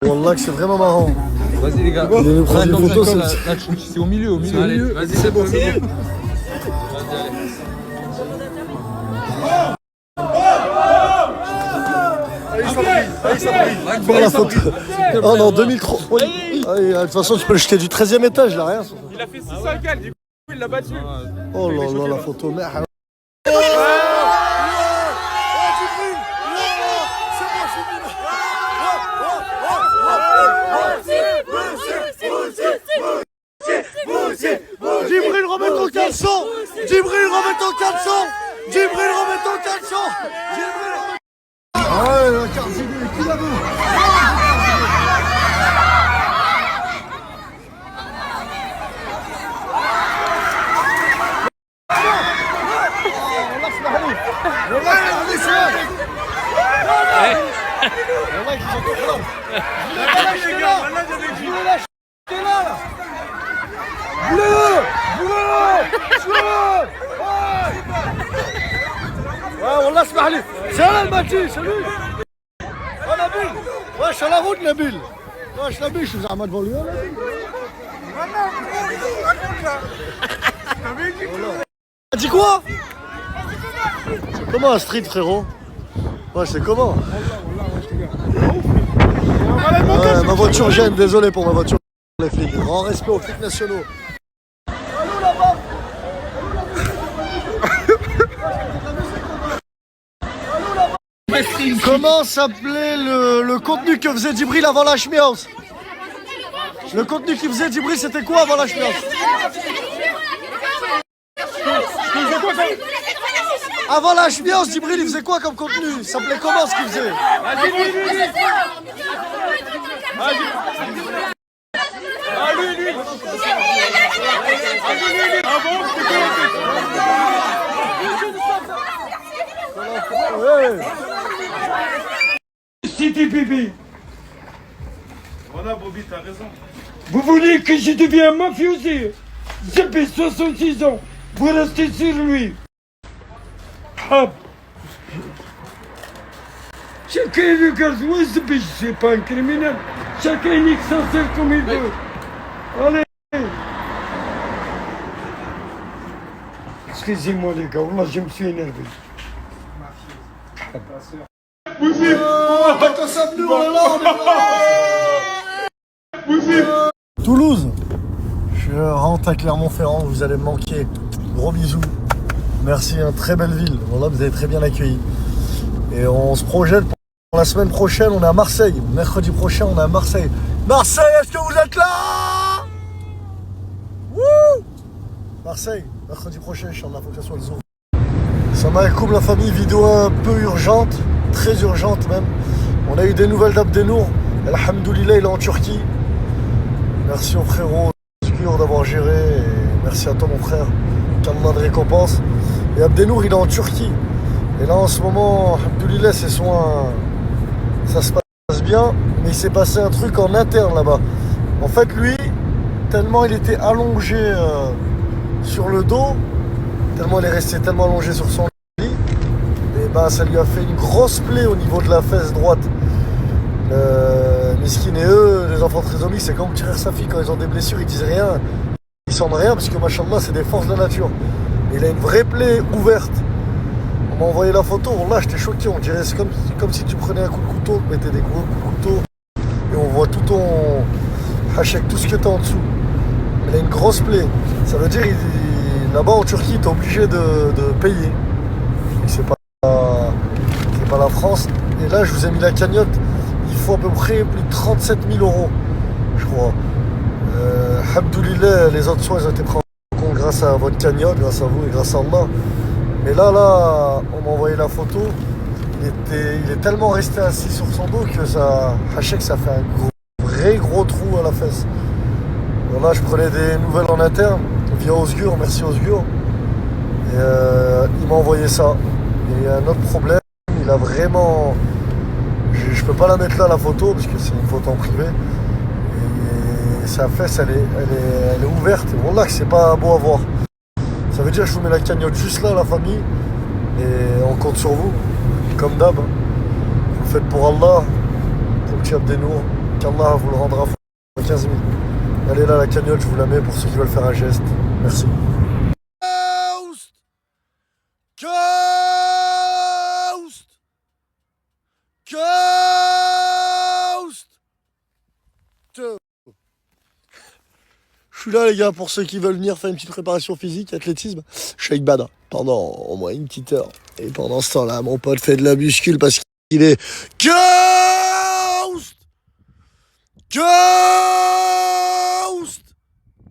Wallah que c'est vraiment marrant. Vas-y les gars. Il nous prend des photos, c'est au milieu, au milieu. Allez, vas-y, c'est bon. Pour la photo. Oh non, 2003. Oui. Ah, de toute façon, tu peux le jeter du 13e étage, là, rien. Il a fait 600 cal, du coup, il l'a battu. Oh là là, la photo, merde. Djibril, remets ton caleçon. Djibril, remets ton caleçon. Djibril, remets ton caleçon. Djibril, remets... Ah ouais, la carte Djibril, qui la veut? والله اسمح لي سهل الماتي سلوي نبيل واش على غود نبيل واش نبيل شو زعما تفوليو Tu dis quoi? Comment un street, frérot? Ouais, c'est comment? Ma voiture gêne, désolé pour ma voiture. Les flics, grand respect aux flics nationaux. Comment s'appelait le contenu que faisait Djibril avant la Schmiaus? Le contenu qu'il faisait Djibril, c'était quoi avant la Schmiaus? Avant la Schmiaus, Djibril, il faisait quoi comme contenu? Il s'appelait comment ce qu'il faisait? C'était bébé. Voilà, Bobby, t'as raison. Vous voulez que je devienne mafiosi? J'ai fait 66 ans. Vous restez sur lui. Hop. Chacun regarde, oui, c'est pas un criminel. Chacun nique sa sœur comme il veut. Allez. Excusez-moi les gars, moi je me suis énervé. Toulouse, je rentre à Clermont-Ferrand, vous allez me manquer. Gros bisous. Merci, une très belle ville. Voilà, vous avez très bien accueilli. Et on se projette pour la semaine prochaine, on est à Marseille. Mercredi prochain, on est à Marseille. Marseille, est-ce que vous êtes là? Wouh! Marseille, mercredi prochain, Inch'Allah, faut que ça soit le zoo. Ça m'a écoumé la famille, vidéo un peu urgente, très urgente même. On a eu des nouvelles d'Abdenour. Alhamdoulilah, il est en Turquie. Merci au frérot d'avoir géré. Et merci à toi mon frère. qu'Allah de récompense. Et Abdenour, il est en Turquie. Et là, en ce moment, alhamdoulilah, ses soins, ça se passe bien. Mais il s'est passé un truc en interne là-bas. En fait, lui, tellement il était allongé sur le dos, tellement il est resté tellement allongé sur son lit, et ben ça lui a fait une grosse plaie au niveau de la fesse droite. Miskin et eux, les enfants trisomiques, c'est comme tirer sa fille quand ils ont des blessures, ils disent rien, ils sentent rien parce que machallah c'est des forces de la nature. Et il a une vraie plaie ouverte. On m'a envoyé la photo, là j'étais choqué, on dirait c'est comme si tu prenais un coup de couteau, tu mettais des gros coups de couteau et on voit tout ton hachek, tout ce que tu as en dessous. Il a une grosse plaie. Ça veut dire là-bas en Turquie, tu es obligé de payer. C'est pas la France. Et là, je vous ai mis la cagnotte. Il faut à peu près plus de 37 000 €, je crois. Alhamdoulilah, les autres soins ils ont été pris en compte grâce à votre cagnotte, grâce à vous et grâce à Allah. Mais là, on m'a envoyé la photo. Il est tellement resté assis sur son dos que ça fait un vrai gros trou à la fesse. Là, je prenais des nouvelles en interne via Osgur, merci Osgur. Et il m'a envoyé ça. Et il y a un autre problème, il a vraiment... Je peux pas la mettre là, la photo, parce que c'est une photo en privé. Et sa fesse, elle est ouverte. Et voilà que c'est pas beau à voir. Ça veut dire que je vous mets la cagnotte juste là, la famille. Et on compte sur vous, comme d'hab. Vous le faites pour Allah, pour le petit Abdenour. qu'Allah vous le rendra fois 15 000. Allez là, la cagnotte, je vous la mets pour ceux qui veulent faire un geste. Merci. Je suis là les gars pour ceux qui veulent venir faire une petite préparation physique, athlétisme. Je suis avec Bada pendant au moins une petite heure. Et pendant ce temps-là, mon pote fait de la muscule parce qu'il est Ghost.